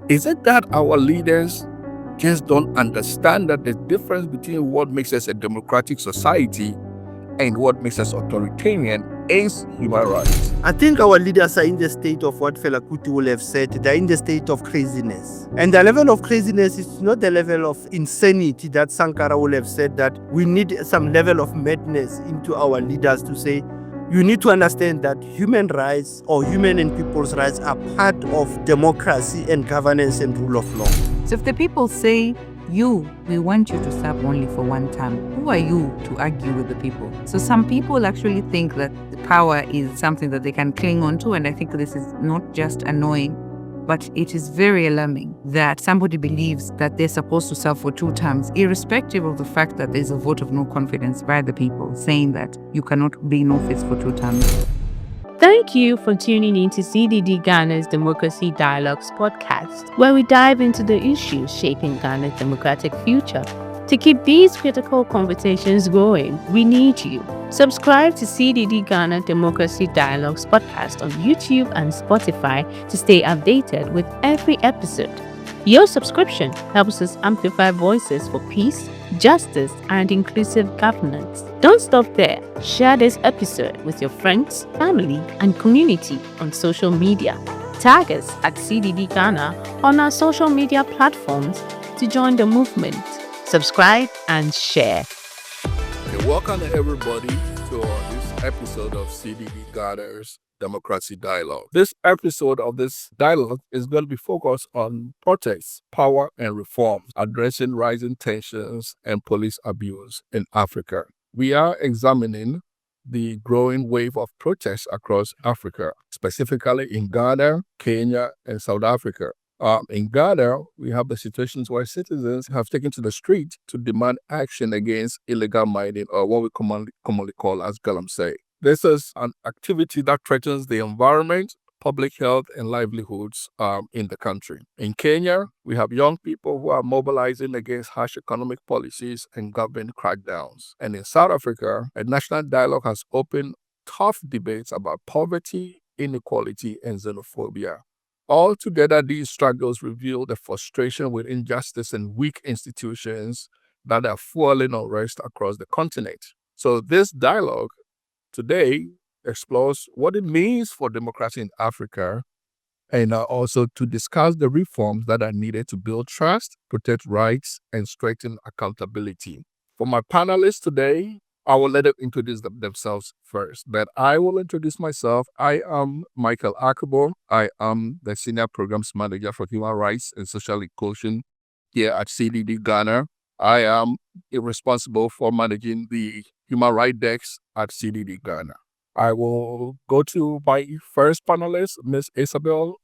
Is it that our leaders just don't understand that the difference between what makes us a democratic society and what makes us authoritarian is human rights? I think our leaders are in the state of what Fela Kuti will have said. They're in the state of craziness. And the level of craziness is not the level of insanity that Sankara will have said, that we need some level of madness into our leaders to say, you need to understand that human rights or human and people's rights are part of democracy and governance and rule of law. So if the people say, we want you to serve only for one term, who are you to argue with the people? So some people actually think that the power is something that they can cling on to, and I think this is not just annoying, but it is very alarming that somebody believes that they're supposed to serve for 2 terms, irrespective of the fact that there's a vote of no confidence by the people saying that you cannot be in office for 2 terms. Thank you for tuning in to CDD Ghana's Democracy Dialogues podcast, where we dive into the issues shaping Ghana's democratic future. To keep these critical conversations going, we need you. Subscribe to CDD Ghana Democracy Dialogues podcast on YouTube and Spotify to stay updated with every episode. Your subscription helps us amplify voices for peace, justice, and inclusive governance. Don't stop there. Share this episode with your friends, family, and community on social media. Tag us at CDD Ghana on our social media platforms to join the movement. Subscribe and share. Okay, welcome everybody to this episode of CDD Ghana's Democracy Dialogue. This episode of this dialogue is going to be focused on protests, power, and reforms, addressing rising tensions and police abuse in Africa. We are examining the growing wave of protests across Africa, specifically in Ghana, Kenya, and South Africa. In Ghana, we have the situations where citizens have taken to the street to demand action against illegal mining, or what we commonly call as galamsey. This is an activity that threatens the environment, public health, and livelihoods in the country. In Kenya, we have young people who are mobilizing against harsh economic policies and government crackdowns. And in South Africa, a national dialogue has opened tough debates about poverty, inequality, and xenophobia. Altogether, these struggles reveal the frustration with injustice and weak institutions that are fueling unrest across the continent. So this dialogue today explores what it means for democracy in Africa, and also to discuss the reforms that are needed to build trust, protect rights, and strengthen accountability. For my panelists today, I will let them introduce themselves first, but I will introduce myself. I am Michael Akabo. I am the Senior Programs Manager for Human Rights and Social Inclusion here at CDD Ghana. I am responsible for managing the Human Rights Desk at CDD Ghana. I will go to my first panelist, Ms. Isabel.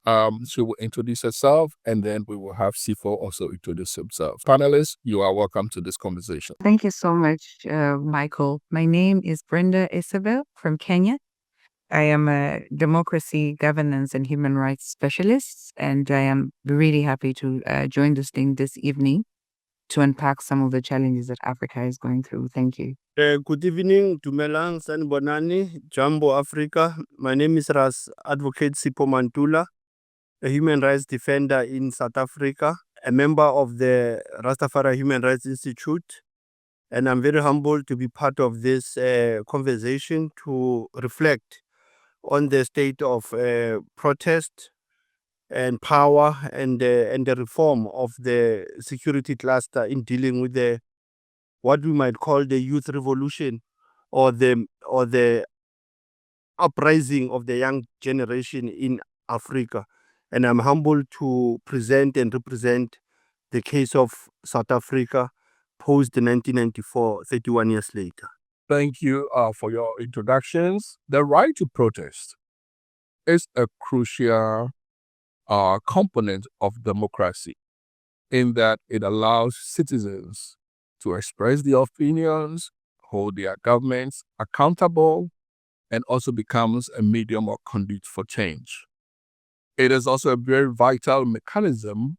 She will introduce herself, and then we will have Sifo also introduce himself. Panelists, you are welcome to this conversation. Thank you so much, Michael. My name is Brenda Isabel from Kenya. I am a democracy, governance, and human rights specialist, and I am really happy to join this thing this evening to unpack some of the challenges that Africa is going through. Thank you. Good evening, Dumelang, Sanibonani, Jambo Africa. My name is Ras Advocate Sipo Mantula, a human rights defender in South Africa, a member of the Rastafari Human Rights Institute, and I'm very humbled to be part of this conversation to reflect on the state of protest and power and the reform of the security cluster in dealing with the what we might call the youth revolution or the uprising of the young generation in Africa. And I'm humbled to present and represent the case of South Africa post 1994, 31 years later. Thank you for your introductions. The right to protest is a crucial component of democracy in that it allows citizens to express their opinions, hold their governments accountable, and also becomes a medium or conduit for change. It is also a very vital mechanism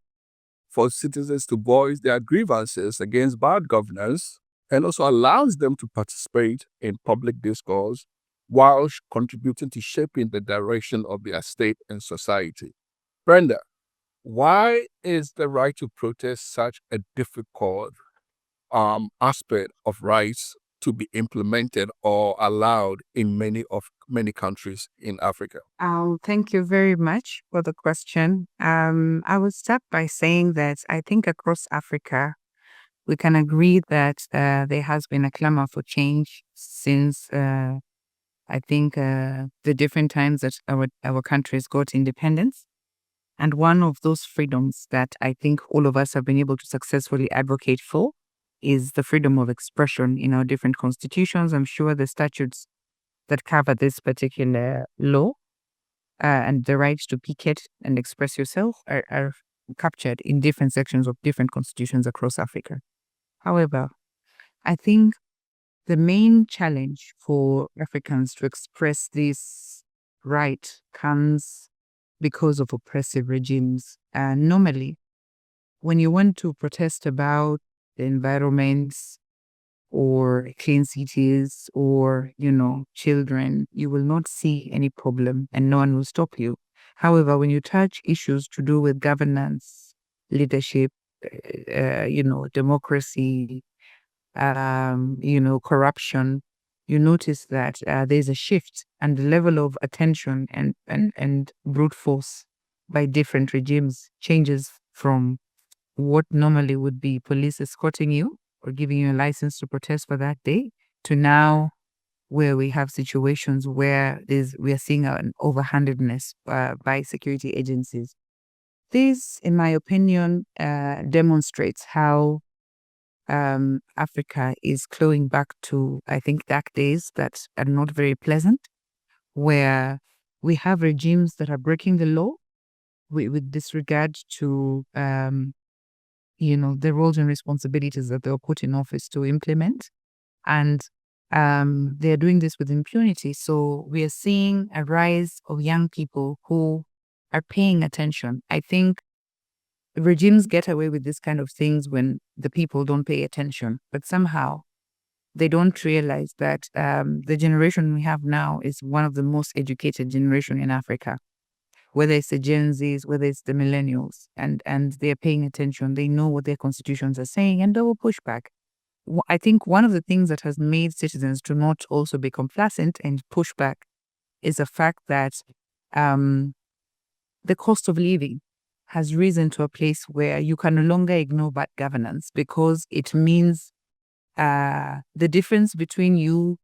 for citizens to voice their grievances against bad governance, and also allows them to participate in public discourse while contributing to shaping the direction of their state and society. Brenda, Why is the right to protest such a difficult aspect of rights to be implemented or allowed in many countries in Africa? Thank you very much for the question. I will start by saying that I think across Africa, we can agree that there has been a clamor for change since I think the different times that our countries got independence. And one of those freedoms that I think all of us have been able to successfully advocate for is the freedom of expression in our different constitutions. I'm sure the statutes that cover this particular law and the right to picket and express yourself are captured in different sections of different constitutions across Africa. However, I think the main challenge for Africans to express this right comes because of oppressive regimes. Normally, when you want to protest about the environment or clean cities or, children, you will not see any problem and no one will stop you. However, when you touch issues to do with governance, leadership, democracy, corruption, you notice that there's a shift and the level of attention and brute force by different regimes changes from what normally would be police escorting you or giving you a license to protest for that day to now where we have situations where we are seeing an overhandedness by security agencies. This, in my opinion, demonstrates how Africa is clawing back to, I think, dark days that are not very pleasant, where we have regimes that are breaking the law with disregard to, the roles and responsibilities that they were put in office to implement. And they're doing this with impunity. So we are seeing a rise of young people who are paying attention. I think regimes get away with this kind of things when the people don't pay attention, but somehow they don't realize that the generation we have now is one of the most educated generation in Africa, whether it's the Gen Zs, whether it's the millennials, and they're paying attention. They know what their constitutions are saying and they will push back. I think one of the things that has made citizens to not also be complacent and push back is the fact that the cost of living has risen to a place where you can no longer ignore bad governance because it means the difference between you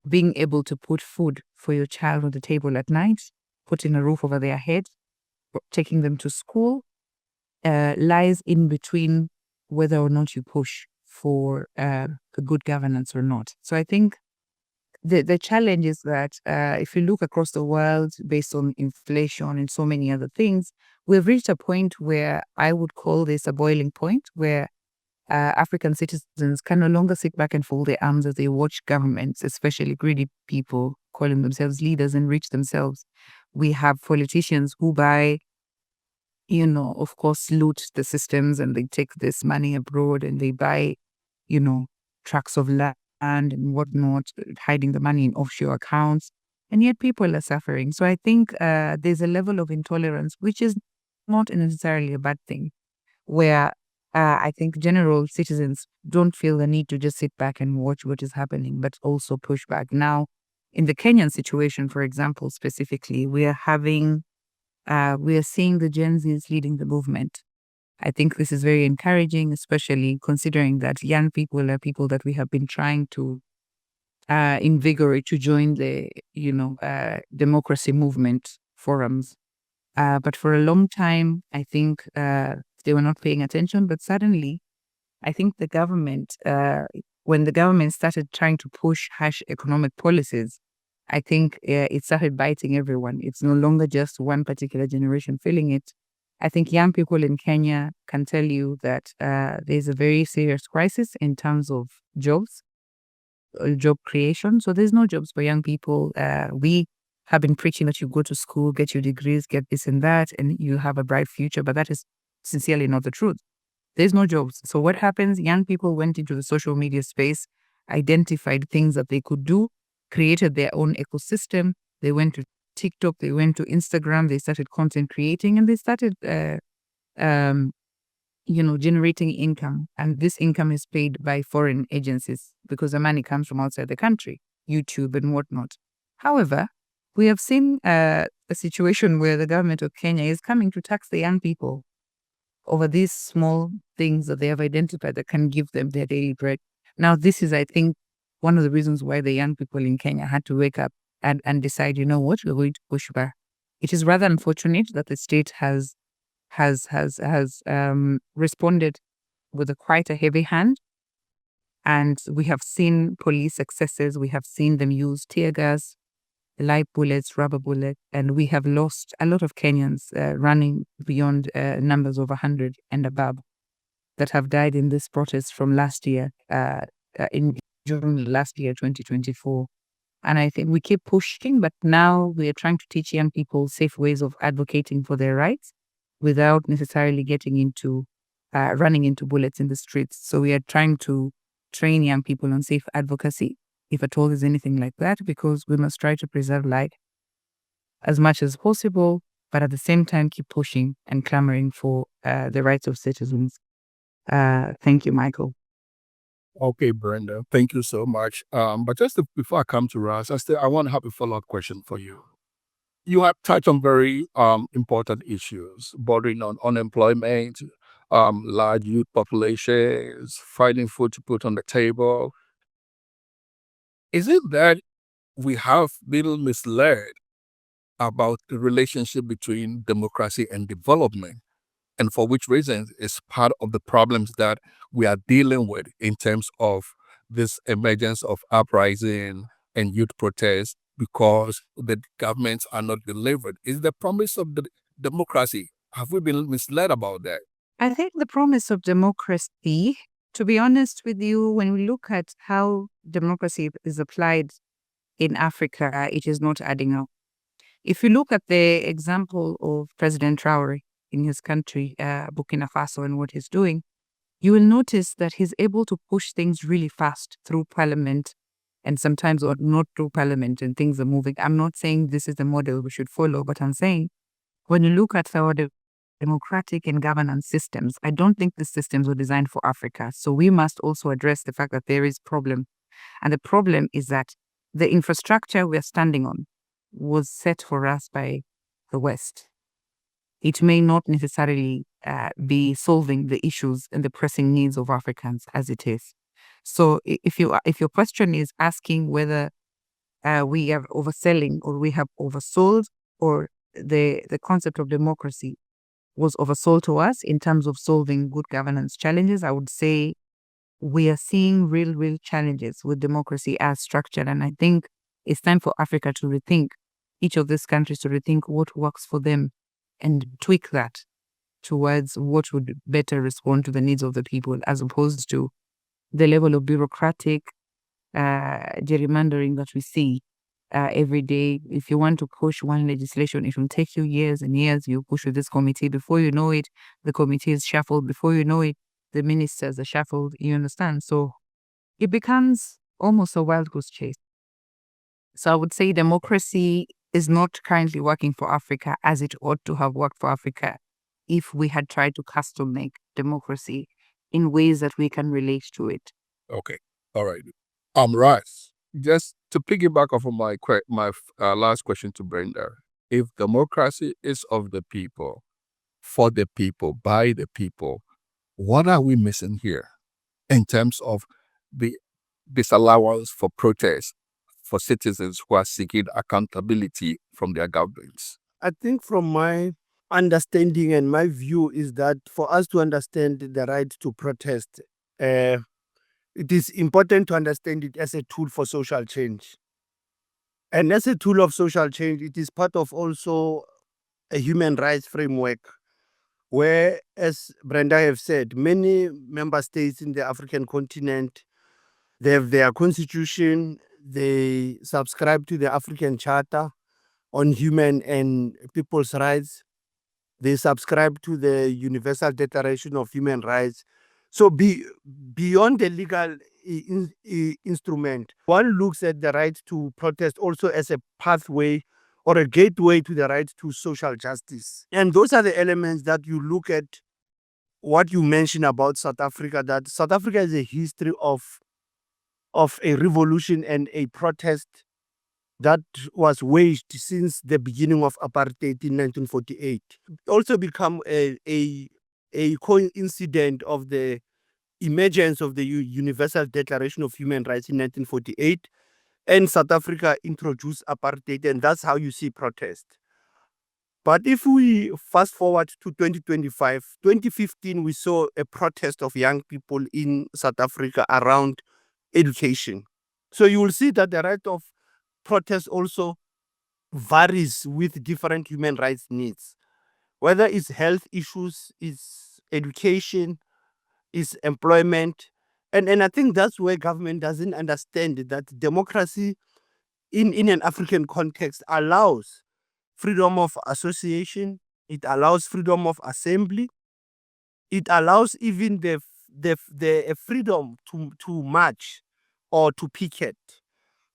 being able to put food for your child on the table at night, putting a roof over their head, taking them to school, lies in between whether or not you push for good governance or not. So I think the challenge is that if you look across the world based on inflation and so many other things, we've reached a point where I would call this a boiling point where African citizens can no longer sit back and fold their arms as they watch governments, especially greedy people calling themselves leaders, enrich themselves. We have politicians who of course, loot the systems and they take this money abroad and they buy, tracts of land and whatnot, hiding the money in offshore accounts. And yet people are suffering. So I think there's a level of intolerance, which is not necessarily a bad thing, where I think general citizens don't feel the need to just sit back and watch what is happening, but also push back. Now, in the Kenyan situation, for example, specifically, we are seeing the Gen Zs leading the movement. I think this is very encouraging, especially considering that young people are people that we have been trying to invigorate to join the, democracy movement forums. But for a long time, I think they were not paying attention. But suddenly, I think the government, when the government started trying to push harsh economic policies, I think it started biting everyone. It's no longer just one particular generation feeling it. I think young people in Kenya can tell you that there's a very serious crisis in terms of jobs, job creation. So there's no jobs for young people. We have been preaching that you go to school, get your degrees, get this and that, and you have a bright future. But that is sincerely not the truth. There's no jobs. So what happens? Young people went into the social media space, identified things that they could do, created their own ecosystem. They went to TikTok, they went to Instagram, they started content creating, and they started generating income, and this income is paid by foreign agencies because the money comes from outside the country, YouTube and whatnot. However, we have seen a situation where the government of Kenya is coming to tax the young people over these small things that they have identified that can give them their daily bread. Now, this is, I think, one of the reasons why the young people in Kenya had to wake up and decide, you know what, we're going to push back. It is rather unfortunate that the state has responded with quite a heavy hand. And we have seen police excesses. We have seen them use tear gas, live bullets, rubber bullets, and we have lost a lot of Kenyans running beyond numbers of 100 and above that have died in this protest from last year, in June last year, 2024. And I think we keep pushing, but now we are trying to teach young people safe ways of advocating for their rights without necessarily getting into running into bullets in the streets. So we are trying to train young people on safe advocacy, if at all there's anything like that, because we must try to preserve life as much as possible, but at the same time keep pushing and clamoring for the rights of citizens. Thank you, Michael. Okay, Brenda, thank you so much. But before I come to Ras, I want to have a follow-up question for you. You have touched on very important issues bordering on unemployment, large youth populations, finding food to put on the table. Is it that we have been misled about the relationship between democracy and development? And for which reasons is part of the problems that we are dealing with in terms of this emergence of uprising and youth protests, because the governments are not delivered? Is the promise of the democracy, have we been misled about that? I think the promise of democracy, to be honest with you, when we look at how democracy is applied in Africa, it is not adding up. If you look at the example of President Traore in his country, Burkina Faso, and what he's doing, you will notice that he's able to push things really fast through parliament and sometimes or not through parliament, and things are moving. I'm not saying this is the model we should follow, but I'm saying when you look at our democratic and governance systems, I don't think the systems were designed for Africa. So we must also address the fact that there is problem. And the problem is that the infrastructure we are standing on was set for us by the West. It may not necessarily be solving the issues and the pressing needs of Africans as it is. So if your question is asking whether we are overselling or we have oversold, or the concept of democracy was oversold to us in terms of solving good governance challenges, I would say we are seeing real challenges with democracy as structured. And I think it's time for Africa to rethink, each of these countries to rethink what works for them and tweak that towards what would better respond to the needs of the people, as opposed to the level of bureaucratic gerrymandering that we see every day. If you want to push one legislation, it will take you years and years. You push with this committee. Before you know it, the committee is shuffled. Before you know it, the ministers are shuffled. You understand? So it becomes almost a wild goose chase. So I would say democracy is not currently working for Africa as it ought to have worked for Africa if we had tried to custom make democracy in ways that we can relate to it. Okay, all right. Ras, just to piggyback off of my last question to Brenda, if democracy is of the people, for the people, by the people, what are we missing here in terms of the disallowance for protest for citizens who are seeking accountability from their governments? I think from my understanding and my view is that for us to understand the right to protest, it is important to understand it as a tool for social change. And as a tool of social change, it is part of also a human rights framework where, as Brenda have said, many member states in the African continent, they have their constitution, they subscribe to the African Charter on Human and People's Rights. They subscribe to the Universal Declaration of Human Rights. So beyond the legal instrument, one looks at the right to protest also as a pathway or a gateway to the right to social justice. And those are the elements that you look at what you mentioned about South Africa, that South Africa has a history of a revolution and a protest that was waged since the beginning of apartheid in 1948. Also become a coincidence of the emergence of the Universal Declaration of Human Rights in 1948, and South Africa introduced apartheid, and that's how you see protest. But if we fast forward to 2025, 2015, we saw a protest of young people in South Africa around education. So you will see that the right of protest also varies with different human rights needs, whether it's health issues, it's education, it's employment. And I think that's where government doesn't understand that democracy in an African context allows freedom of association, it allows freedom of assembly, it allows even the freedom to march or to picket.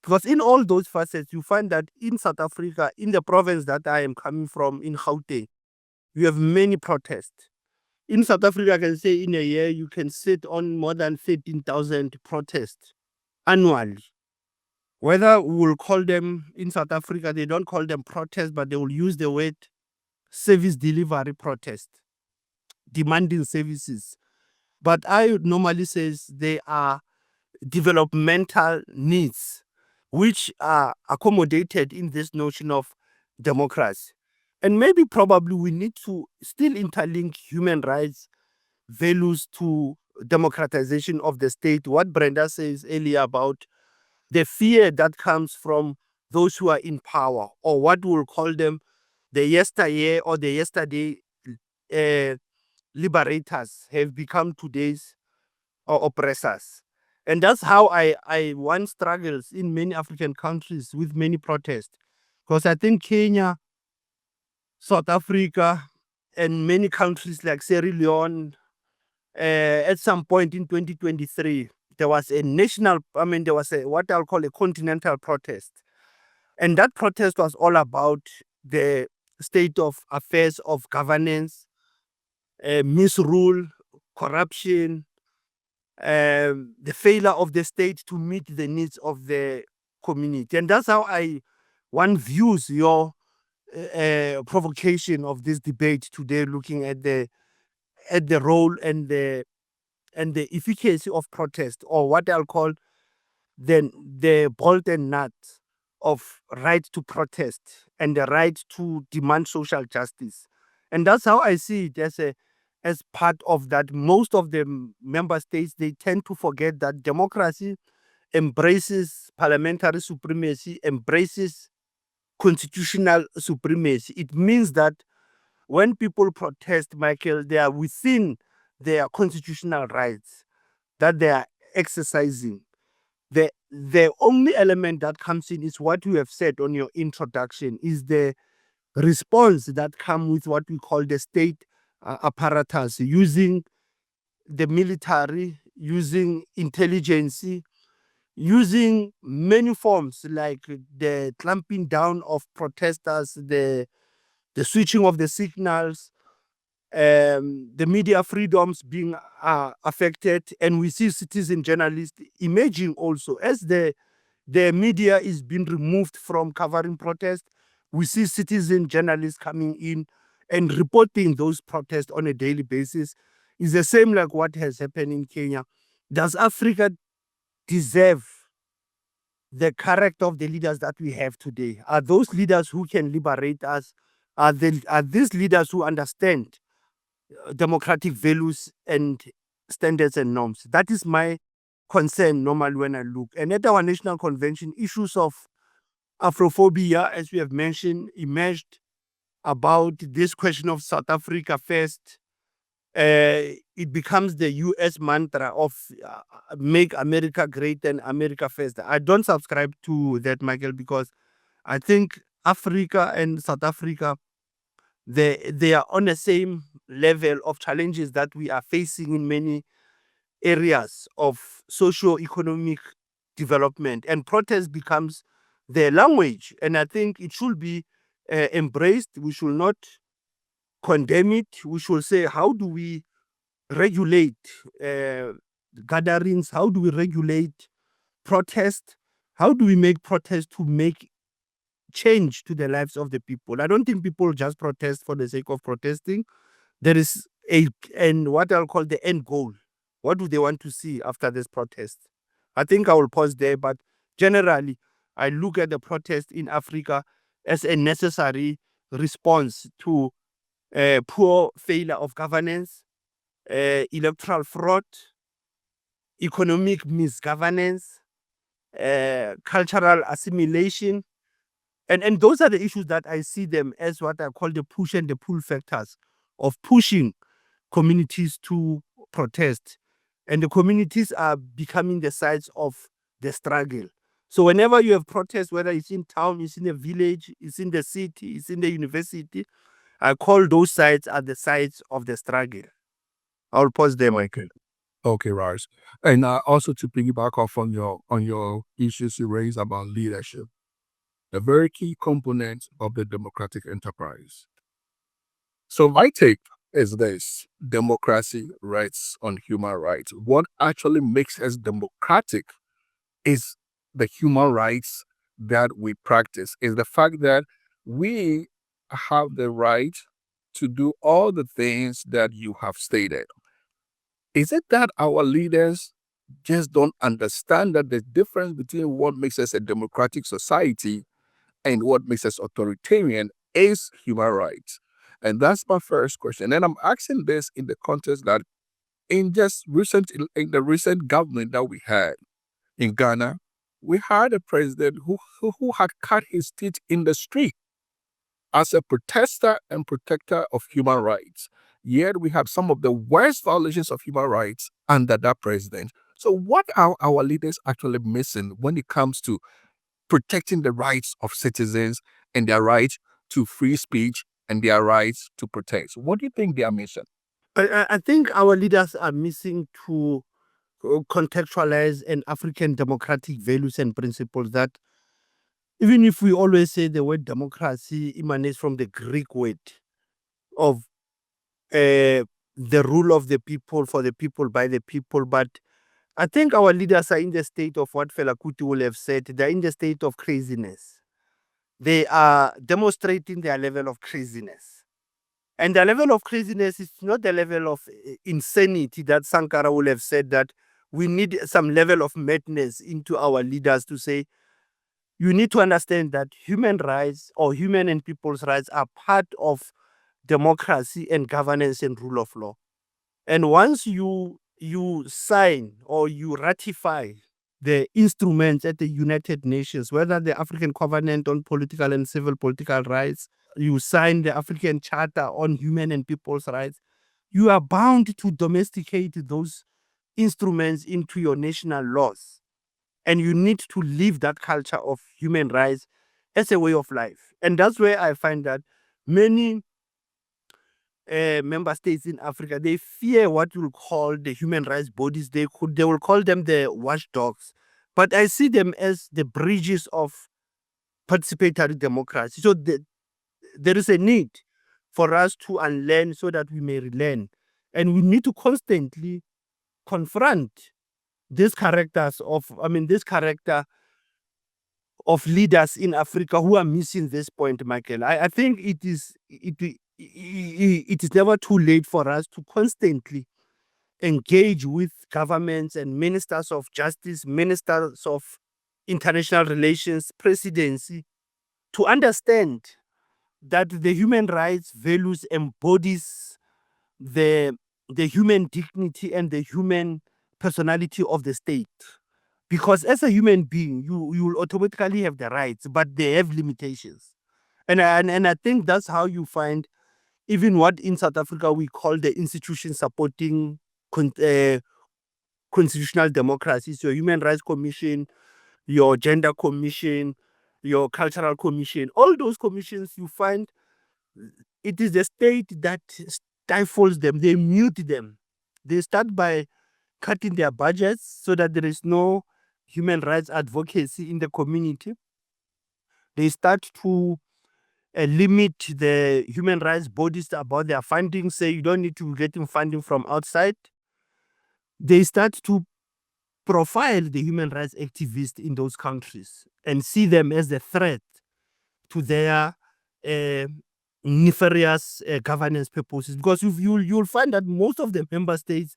Because in all those facets, you find that in South Africa, in the province that I am coming from, in Gauteng, you have many protests. In South Africa, I can say in a year, you can sit on more than 13,000 protests annually. Whether we will call them in South Africa, they don't call them protests, but they will use the word service delivery protest, demanding services. But I normally says they are developmental needs which are accommodated in this notion of democracy. And maybe probably we need to still interlink human rights values to democratization of the state. What Brenda says earlier about the fear that comes from those who are in power, or what we'll call them the yesteryear or the yesterday liberators, have become today's oppressors. And that's how one struggles in many African countries with many protests. Because I think Kenya, South Africa, and many countries like Sierra Leone, at some point in 2023, there was what I'll call a continental protest. And that protest was all about the state of affairs of governance, misrule, corruption, the failure of the state to meet the needs of the community. And that's how one views your provocation of this debate today, looking at the role and the efficacy of protest, or what I'll call the bolt and nut of right to protest and the right to demand social justice. And that's how I see it as part of that. Most of the member states, they tend to forget that democracy embraces parliamentary supremacy, embraces constitutional supremacy. It means that when people protest, Michael, they are within their constitutional rights that they are exercising. The only element that comes in is what you have said on your introduction, is the response that comes with what we call the state apparatus, using the military, using intelligence, using many forms like the clamping down of protesters, the switching of the signals, the media freedoms being affected. And we see citizen journalists emerging also. As the media is being removed from covering protests, we see citizen journalists coming in and reporting those protests on a daily basis. It's the same like what has happened in Kenya. Does Africa deserve the character of the leaders that we have today? Are those leaders who can liberate us? Are these leaders who understand democratic values and standards and norms? That is my concern normally when I look. And at our national convention, issues of Afrophobia, as we have mentioned, emerged about this question of South Africa first. It becomes the US mantra of make America great and America first. I don't subscribe to that, Michael, because I think Africa and South Africa, they are on the same level of challenges that we are facing in many areas of socio-economic development. And protest becomes their language. And I think it should be embraced. We should not condemn it. We should say, how do we regulate gatherings? How do we regulate protest? How do we make protest to make change to the lives of the people? I don't think people just protest for the sake of protesting. There is and what I'll call the end goal. What do they want to see after this protest? I think I will pause there, but generally, I look at the protest in Africa as a necessary response to poor failure of governance, electoral fraud, economic misgovernance, cultural assimilation. And those are the issues that I see them as what I call the push and the pull factors of pushing communities to protest. And the communities are becoming the sides of the struggle. So whenever you have protests, whether it's in town, it's in a village, it's in the city, it's in the university, I call those sides are the sides of the struggle. I'll pause there, Michael. Okay, Raj. And also to piggyback off on your issues you raised about leadership, the very key component of the democratic enterprise. So my take is this: democracy rests on human rights. What actually makes us democratic is the human rights that we practice, is the fact that we have the right to do all the things that you have stated. Is it that our leaders just don't understand that the difference between what makes us a democratic society and what makes us authoritarian is human rights? And that's my first question. And I'm asking this in the context that in the recent government that we had in Ghana, we had a president who had cut his teeth in the street as a protester and protector of human rights. Yet we have some of the worst violations of human rights under that president. So what are our leaders actually missing when it comes to protecting the rights of citizens and their right to free speech and their rights to protest? What do you think they are missing? I think our leaders are missing to contextualize an African democratic values and principles that, even if we always say the word democracy emanates from the Greek word of the rule of the people, for the people, by the people, but I think our leaders are in the state of what Fela Kuti will have said. They're in the state of craziness. They are demonstrating their level of craziness. And the level of craziness is not the level of insanity that Sankara will have said, that we need some level of madness into our leaders to say, you need to understand that human rights or human and people's rights are part of democracy and governance and rule of law. And once you sign or you ratify the instruments at the United Nations, whether the African Covenant on Political and Civil Political Rights, you sign the African Charter on Human and People's Rights, you are bound to domesticate those instruments into your national laws. And you need to live that culture of human rights as a way of life. And that's where I find that many member states in Africa, they fear what you'll call the human rights bodies. They will call them the watchdogs. But I see them as the bridges of participatory democracy. So there is a need for us to unlearn so that we may relearn. And we need to constantly confront this character of leaders in Africa who are missing this point, Michael. I think it is never too late for us to constantly engage with governments and ministers of justice, ministers of international relations, presidency, to understand that the human rights values embodies the human dignity and the human personality of the state. Because as a human being, you will automatically have the rights, but they have limitations. And I think that's how you find even what in South Africa we call the institution supporting constitutional democracy. So Human Rights Commission, your Gender Commission, your Cultural Commission, all those commissions, you find it is the state that stifles them. They mute them. They start by cutting their budgets so that there is no human rights advocacy in the community. They start to limit the human rights bodies about their funding, say you don't need to be getting funding from outside. They start to profile the human rights activists in those countries and see them as a threat to their nefarious governance purposes. Because you'll find that most of the member states,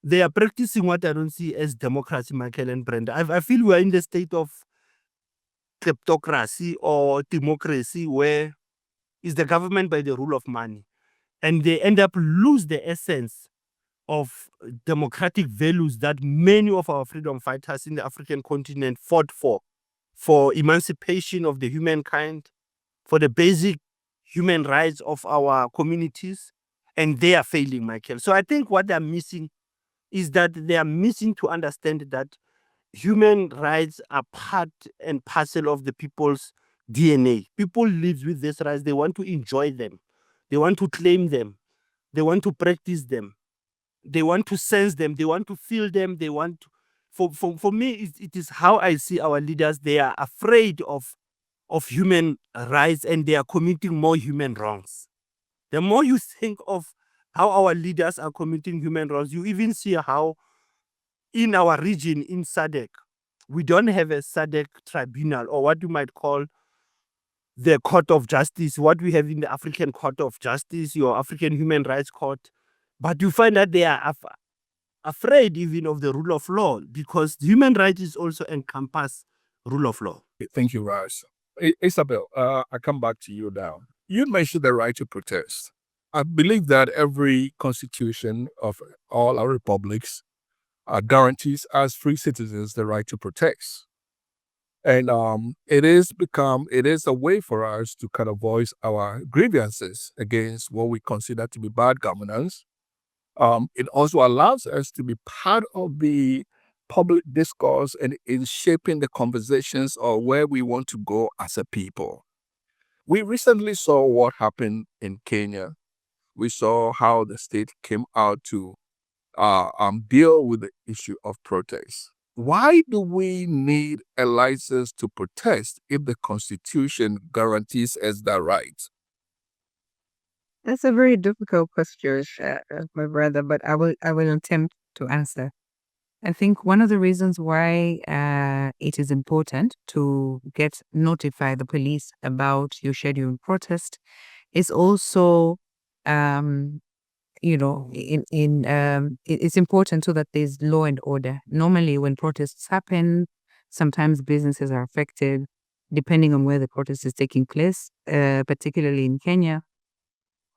they are practicing what I don't see as democracy, Michael and Brenda. I feel we are in the state of kleptocracy or democracy, where is the government by the rule of money. And they end up lose the essence of democratic values that many of our freedom fighters in the African continent fought for emancipation of the humankind, for the basic human rights of our communities, and they are failing, Michael. So I think what they're missing is that they are missing to understand that human rights are part and parcel of the people's DNA. People live with these rights. They want to enjoy them. They want to claim them. They want to practice them. They want to sense them. They want to feel them. They want to, for me, it is how I see our leaders. They are afraid of human rights, and they are committing more human wrongs. The more you think of how our leaders are committing human wrongs, you even see how in our region, in SADC, we don't have a SADC tribunal, or what you might call the Court of Justice, what we have in the African Court of Justice, your African Human Rights Court. But you find that they are afraid even of the rule of law, because human rights is also encompass rule of law. Thank you, Ras. Isabel, I come back to you now. You mentioned the right to protest. I believe that every constitution of all our republics guarantees us free citizens the right to protest. And it is a way for us to kind of voice our grievances against what we consider to be bad governance. It also allows us to be part of the public discourse and in shaping the conversations of where we want to go as a people. We recently saw what happened in Kenya. We saw how the state came out to deal with the issue of protest. Why do we need a license to protest if the Constitution guarantees us that right? That's a very difficult question, my brother, but I will attempt to answer. I think one of the reasons why it is important to notify the police about your scheduled protest is also, it's important so that there's law and order. Normally, when protests happen, sometimes businesses are affected, depending on where the protest is taking place, particularly in Kenya.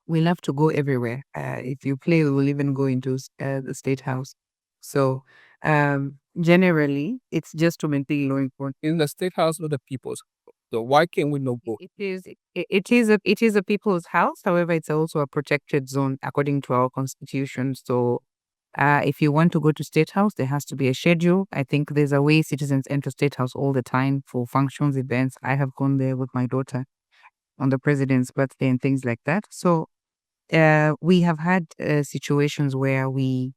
We'll have to go everywhere. If you play, we will even go into the State House. So generally, it's just to maintain law enforcement. In the State House of the people's, so why can't we not vote? It is a people's house. However, it's also a protected zone according to our constitution. So if you want to go to State House, there has to be a schedule. I think there's a way citizens enter State House all the time for functions, events. I have gone there with my daughter on the president's birthday and things like that. So we have had situations where we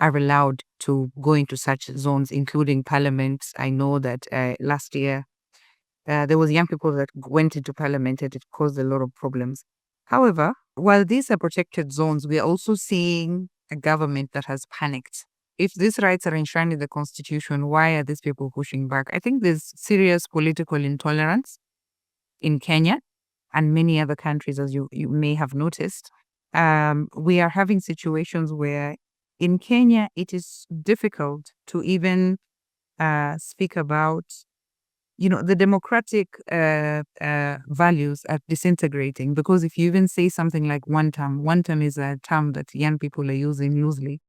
are allowed to go into such zones, including parliament. I know that last year there was young people that went into parliament and it caused a lot of problems. However, while these are protected zones, we are also seeing a government that has panicked. If these rights are enshrined in the constitution, why are these people pushing back? I think there's serious political intolerance in Kenya and many other countries, as you may have noticed. We are having situations where in Kenya, it is difficult to even speak about, the democratic values are disintegrating, because if you even say something like one term is a term that young people are using loosely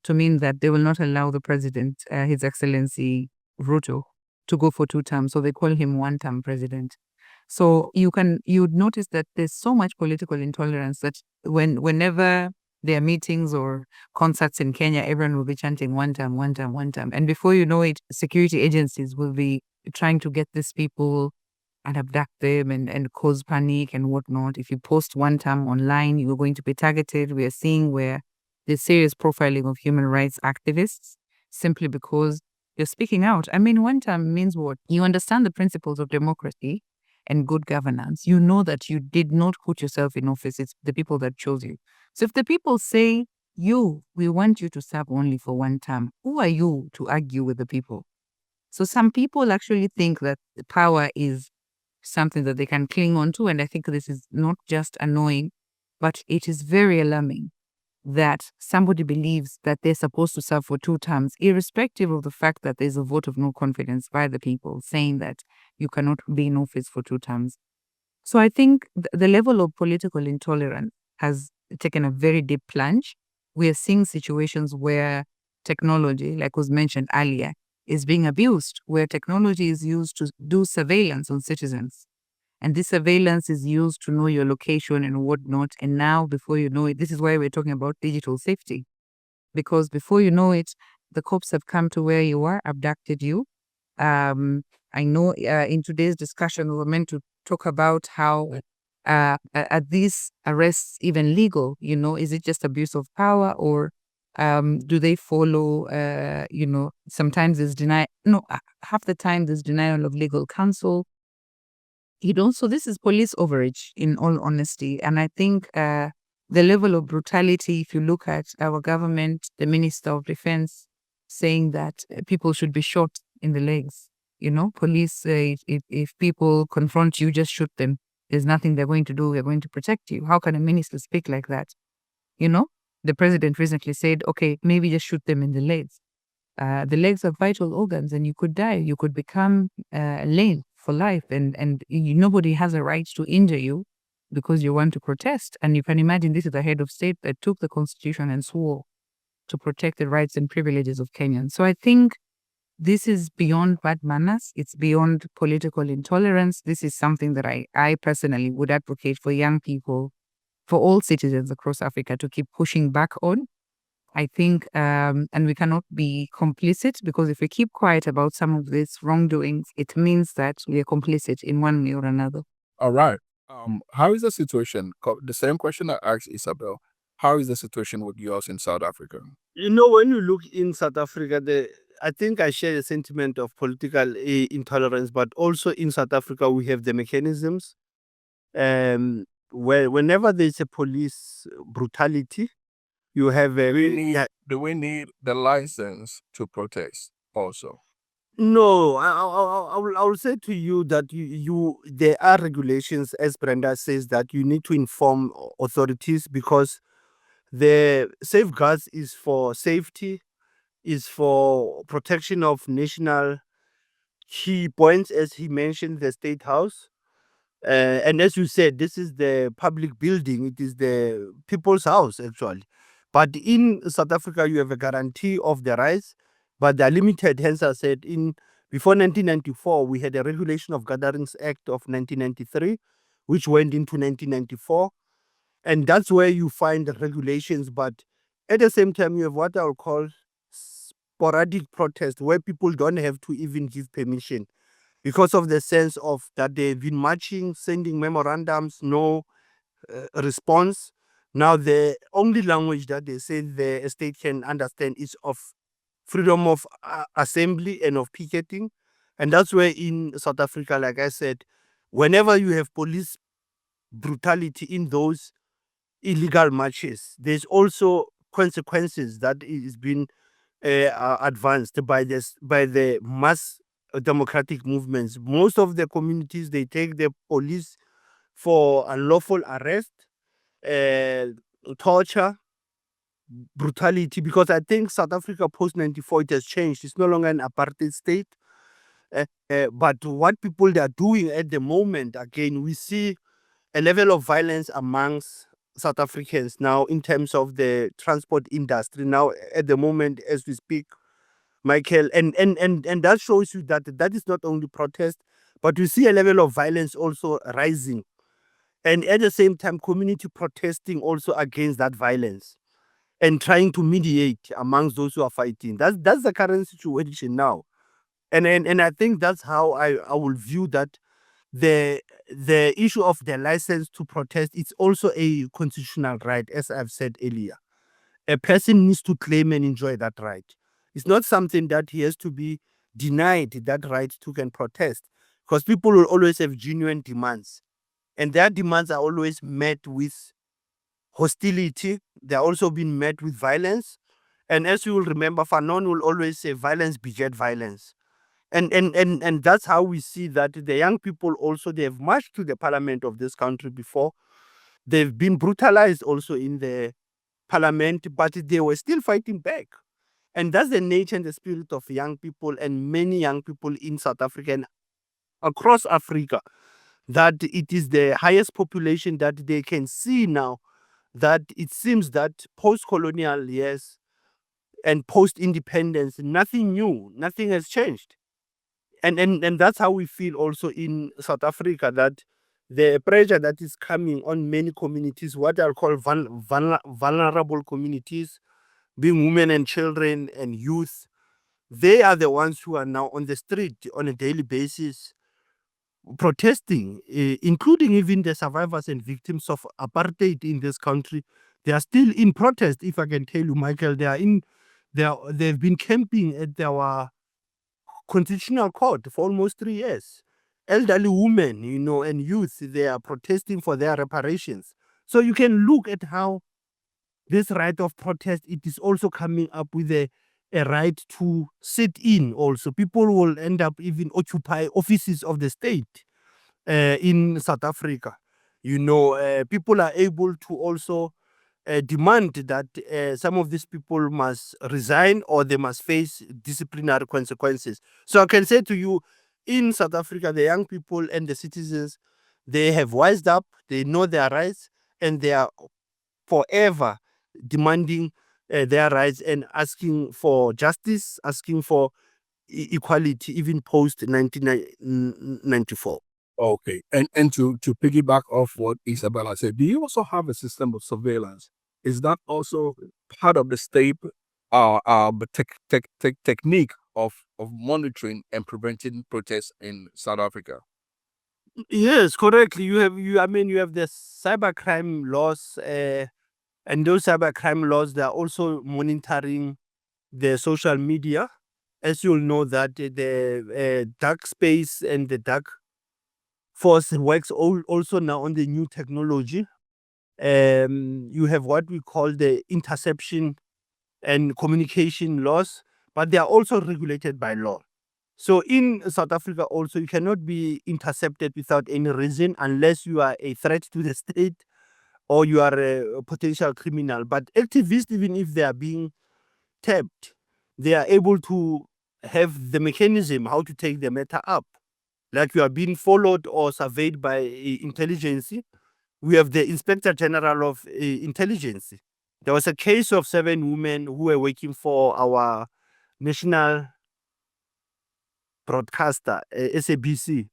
to mean that they will not allow the president, His Excellency Ruto, to go for 2 terms. So they call him one-term president. So you'd notice that there's so much political intolerance that whenever there are meetings or concerts in Kenya, everyone will be chanting one term, one term, one term. And before you know it, security agencies will be trying to get these people and abduct them and cause panic and whatnot. If you post one term online, you're going to be targeted. We are seeing where there's serious profiling of human rights activists simply because you're speaking out. I mean, one term means what? You understand the principles of democracy and good governance, you know that you did not put yourself in office. It's the people that chose you. So if the people say, we want you to serve only for one term, who are you to argue with the people? So some people actually think that the power is something that they can cling on to. And I think this is not just annoying, but it is very alarming that somebody believes that they're supposed to serve for 2 terms, irrespective of the fact that there's a vote of no confidence by the people saying that you cannot be in office for 2 terms. So I think the level of political intolerance has taken a very deep plunge. We are seeing situations where technology, like was mentioned earlier, is being abused, where technology is used to do surveillance on citizens. And this surveillance is used to know your location and whatnot. And now, before you know it, this is why we're talking about digital safety. Because before you know it, the cops have come to where you are, abducted you. I know in today's discussion, we were meant to talk about how are these arrests even legal? Is it just abuse of power, or do they follow, sometimes there's half the time there's denial of legal counsel. So this is police overreach, in all honesty. And I think the level of brutality, if you look at our government, the Minister of Defense saying that people should be shot in the legs. Police say if people confront you, just shoot them. There's nothing they're going to do. We're going to protect you. How can a minister speak like that? The president recently said, okay, maybe just shoot them in the legs. The legs are vital organs, and you could die. You could become lame for life, and nobody has a right to injure you because you want to protest. And you can imagine this is the head of state that took the constitution and swore to protect the rights and privileges of Kenyans. So I think this is beyond bad manners. It's beyond political intolerance. This is something that I personally would advocate for young people, for all citizens across Africa, to keep pushing back on. I think, and we cannot be complicit, because if we keep quiet about some of these wrongdoings, it means that we are complicit in one way or another. All right. How is the situation? The same question I asked Isabel. How is the situation with yours in South Africa? When you look in South Africa, I think I share a sentiment of political intolerance, but also in South Africa, we have the mechanisms where whenever there's a police brutality, you have Do we need the license to protest also? No, I will say to you that there are regulations, as Brenda says, that you need to inform authorities, because the safeguards is for safety, is for protection of national key points, as he mentioned, the State House. And as you said, this is the public building. It is the people's house, actually. But in South Africa, you have a guarantee of the rights, but they're limited. Hence, I said, before 1994, we had a Regulation of Gatherings Act of 1993, which went into 1994. And that's where you find the regulations. But at the same time, you have what I would call sporadic protest, where people don't have to even give permission, because of the sense of that they've been marching, sending memorandums, no response. Now, the only language that they say the state can understand is of freedom of assembly and of picketing. And that's where in South Africa, like I said, whenever you have police brutality in those illegal marches, there's also consequences that is being advanced by the mass democratic movements. Most of the communities, they take the police for unlawful arrest, torture, brutality, because I think South Africa post-94, it has changed. It's no longer an apartheid state. But what people they are doing at the moment, again, we see a level of violence amongst South Africans now in terms of the transport industry. Now, at the moment, as we speak, Michael, and that shows you that is not only protest, but you see a level of violence also rising. And at the same time, community protesting also against that violence and trying to mediate amongst those who are fighting. That's the current situation now. And I think that's how I will view that the issue of the license to protest, it's also a constitutional right, as I've said earlier. A person needs to claim and enjoy that right. It's not something that he has to be denied that right to can protest. because people will always have genuine demands, and their demands are always met with hostility. They're also being met with violence. And as you will remember, Fanon will always say violence beget violence. And that's how we see that the young people also, they have marched to the parliament of this country before. They've been brutalized also in the parliament, but they were still fighting back. And that's the nature and the spirit of young people and many young people in South Africa and across Africa, that it is the highest population that they can see now, that it seems that post-colonial years and post-independence, nothing new, nothing has changed. And that's how we feel also in South Africa, that the pressure that is coming on many communities, what are called vulnerable communities, being women and children and youth, they are the ones who are now on the street on a daily basis protesting, including even the survivors and victims of apartheid in this country. They are still in protest, if I can tell you, Michael. They've been camping at our constitutional court for almost 3 years. Elderly women, and youth, they are protesting for their reparations. So you can look at how this right of protest, it is also coming up with a right to sit in also. People will end up even occupy offices of the state in South Africa. People are able to also demand that some of these people must resign or they must face disciplinary consequences. So I can say to you, in South Africa, the young people and the citizens, they have wised up, they know their rights, and they are forever demanding their rights and asking for justice, asking for equality, even post 1994. Okay. And to piggyback off what Isabella said, do you also have a system of surveillance? Is that also part of the state technique of monitoring and preventing protests in South Africa? Yes, correctly. You have the cybercrime laws, and those cybercrime laws, they are also monitoring the social media. As you'll know that the dark space and the dark force works also now on the new technology. You have what we call the interception and communication laws, but they are also regulated by law. So in South Africa also, you cannot be intercepted without any reason unless you are a threat to the state or you are a potential criminal. But activists, even if they are being tapped, they are able to have the mechanism how to take the matter up. Like you are being followed or surveyed by intelligence. We have the Inspector General of Intelligence. There was a case of 7 women who were working for our national broadcaster, SABC.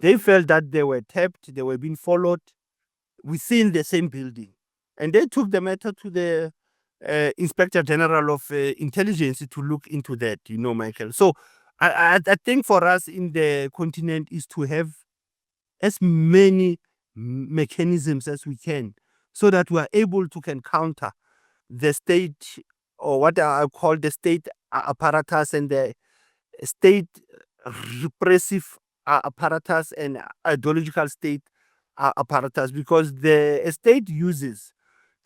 They felt that they were tapped, they were being followed within the same building. And they took the matter to the Inspector General of Intelligence to look into that, Michael. So I think for us in the continent is to have as many mechanisms as we can so that we are able to can counter the state, or what I call the state apparatus and the state repressive apparatus and ideological state apparatus, because the state uses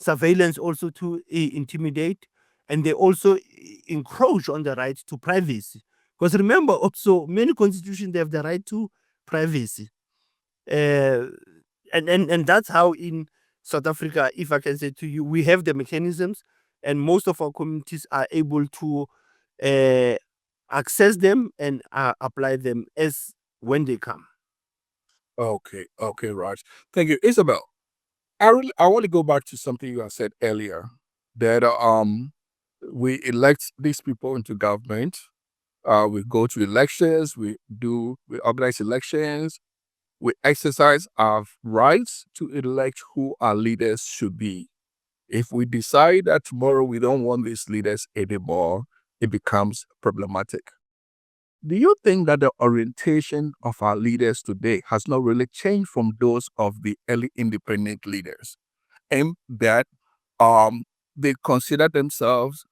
surveillance also to intimidate, and they also encroach on the right to privacy. Because remember, also many constitutions, they have the right to privacy. And that's how in South Africa, if I can say to you, we have the mechanisms, and most of our communities are able to access them and apply them as when they come. Okay, right. Thank you, Isabel. I want to go back to something you had said earlier, that we elect these people into government. We go to elections. We organize elections. We exercise our rights to elect who our leaders should be. If we decide that tomorrow we don't want these leaders anymore, it becomes problematic. Do you think that the orientation of our leaders today has not really changed from those of the early independent leaders? And that they consider themselves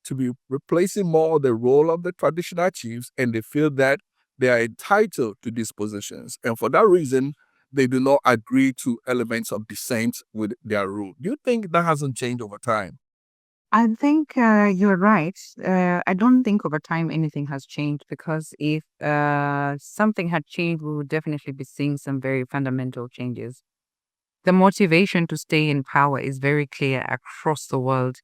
to be replacing more the role of the traditional chiefs, and they feel that they are entitled to these positions. And for that reason, they do not agree to elements of dissent with their rule. Do you think that hasn't changed over time? I think you're right. I don't think over time anything has changed, because if something had changed, we would definitely be seeing some very fundamental changes. The motivation to stay in power is very clear across the world.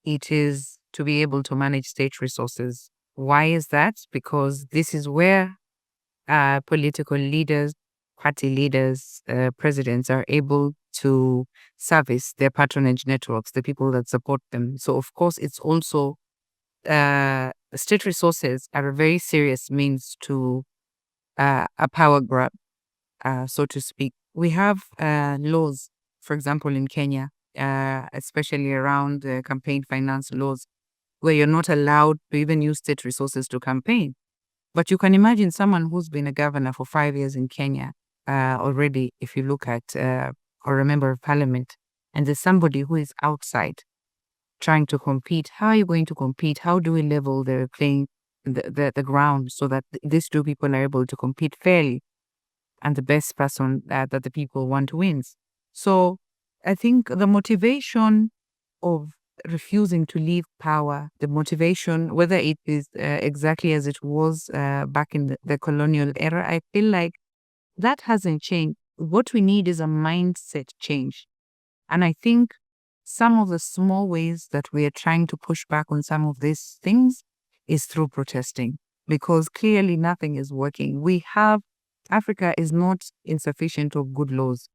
It is to be able to manage state resources. Why is that? Because this is where political leaders, party leaders, presidents are able to service their patronage networks, the people that support them. So, of course, it's also state resources are a very serious means to a power grab, so to speak. We have laws, for example, in Kenya, especially around campaign finance laws, where you're not allowed to even use state resources to campaign. But you can imagine someone who's been a governor for 5 years in Kenya already, if you look at, or a member of parliament, and there's somebody who is outside trying to compete. How are you going to compete? How do we level the playing, the ground, so that these two people are able to compete fairly and the best person that the people want wins? So I think the motivation of refusing to leave power, the motivation, whether it is exactly as it was back in the colonial era, I feel like that hasn't changed. What we need is a mindset change. And I think some of the small ways that we are trying to push back on some of these things is through protesting, because clearly nothing is working. Africa is not insufficient of good laws.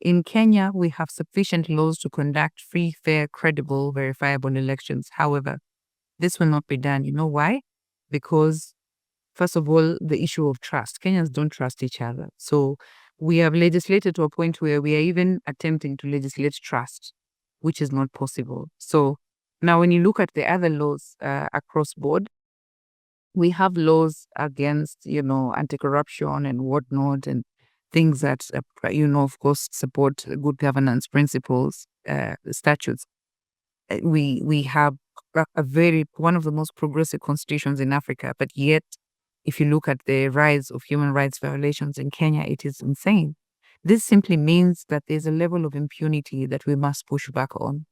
In Kenya, we have sufficient laws to conduct free, fair, credible, verifiable elections. However, this will not be done. You know why? Because, first of all, the issue of trust. Kenyans don't trust each other. So we have legislated to a point where we are even attempting to legislate trust, which is not possible. So now when you look at the other laws across board, we have laws against, anti-corruption and whatnot, and things that, of course, support good governance principles, statutes. We have one of the most progressive constitutions in Africa, but yet, if you look at the rise of human rights violations in Kenya, it is insane. This simply means that there's a level of impunity that we must push back on.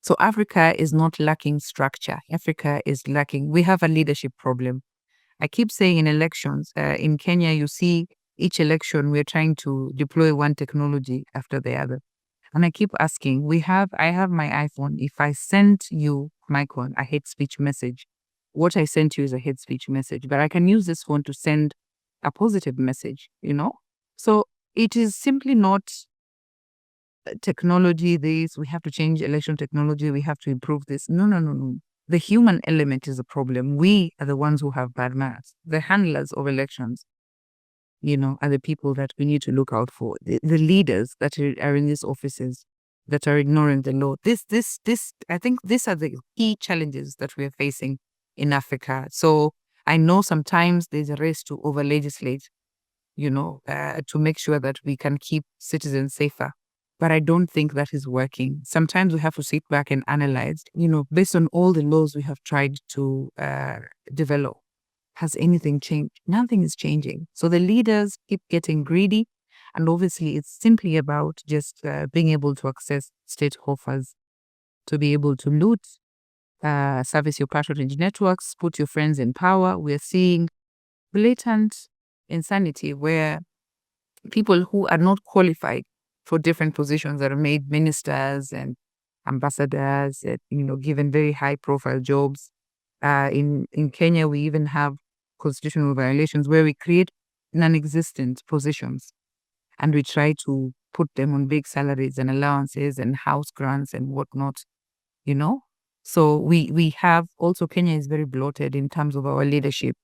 So Africa is not lacking structure. Africa is lacking. We have a leadership problem. I keep saying in elections, in Kenya, you see each election, we're trying to deploy one technology after the other. And I keep asking, I have my iPhone. If I send you, Michael, a hate speech message, what I sent you is a hate speech message, but I can use this phone to send a positive message, So it is simply not technology, we have to change election technology, we have to improve this. No. The human element is a problem. We are the ones who have bad manners. The handlers of elections, are the people that we need to look out for. The leaders that are in these offices that are ignoring the law. I think these are the key challenges that we are facing in Africa. So I know sometimes there's a race to over-legislate, to make sure that we can keep citizens safer. But I don't think that is working. Sometimes we have to sit back and analyze, based on all the laws we have tried to develop. Has anything changed? Nothing is changing. So the leaders keep getting greedy. And obviously, it's simply about just being able to access state offers, to be able to loot, service your patronage networks, put your friends in power. We're seeing blatant insanity where people who are not qualified for different positions are made ministers and ambassadors, given very high-profile jobs. In Kenya, we even have constitutional violations where we create non-existent positions and we try to put them on big salaries and allowances and house grants and whatnot, So we have also, Kenya is very bloated in terms of our leadership.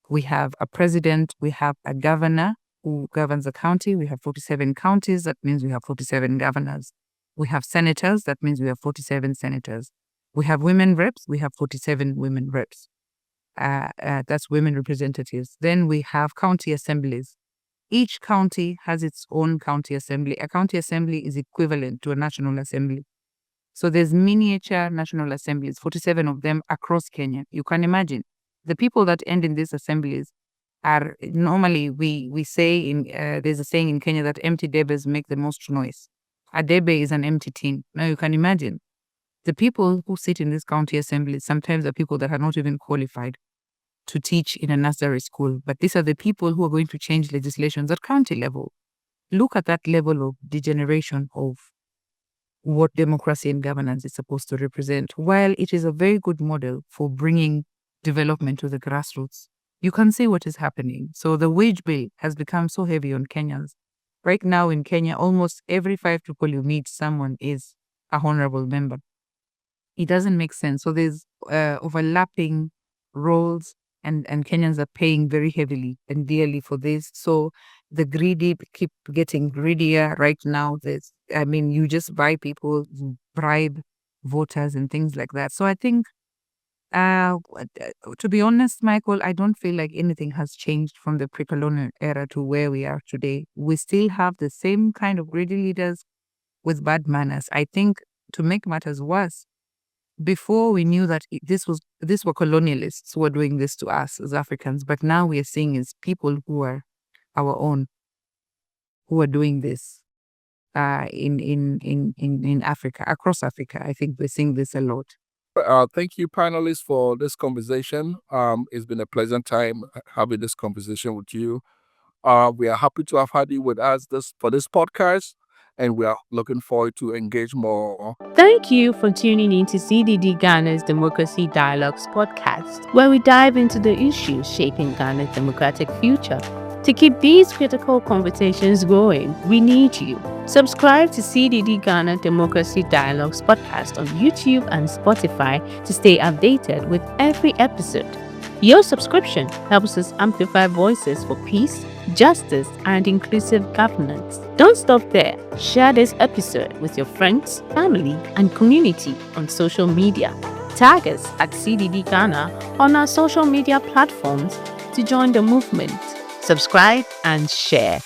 We have a president, we have a governor who governs a county. We have 47 counties. That means we have 47 governors. We have senators. That means we have 47 senators. We have women reps. We have 47 women reps. That's women representatives. Then we have county assemblies. Each county has its own county assembly. A county assembly is equivalent to a national assembly. So there's miniature national assemblies, 47 of them across Kenya. You can imagine the people that end in these assemblies are normally we say in there's a saying in Kenya that empty debbes make the most noise. A debe is an empty tin. Now you can imagine the people who sit in this county assembly sometimes are people that are not even qualified to teach in a nursery school, but these are the people who are going to change legislations at county level. Look at that level of degeneration of what democracy and governance is supposed to represent. While it is a very good model for bringing development to the grassroots, you can see what is happening. So the wage bill has become so heavy on Kenyans. Right now in Kenya, almost every 5 people you meet, someone is a honorable member. It doesn't make sense. So there's overlapping roles, and Kenyans are paying very heavily and dearly for this. So the greedy keep getting greedier right now. You just buy people, bribe voters and things like that. So I think, to be honest, Michael, I don't feel like anything has changed from the pre-colonial era to where we are today. We still have the same kind of greedy leaders with bad manners. I think, to make matters worse, before we knew that these were colonialists who were doing this to us as Africans, but now we are seeing is people who are our own who are doing this in Africa, across Africa. I think we're seeing this a lot. Thank you, panelists, for this conversation. It's been a pleasant time having this conversation with you. We are happy to have had you with us for this podcast, and we are looking forward to engage more. Thank you for tuning in to CDD Ghana's Democracy Dialogues podcast, where we dive into the issues shaping Ghana's democratic future. To keep these critical conversations going, we need you. Subscribe to CDD Ghana Democracy Dialogues podcast on YouTube and Spotify to stay updated with every episode. Your subscription helps us amplify voices for peace, justice, and inclusive governance. Don't stop there. Share this episode with your friends, family, and community on social media. Tag us at CDD Ghana on our social media platforms to join the movement. Subscribe and share.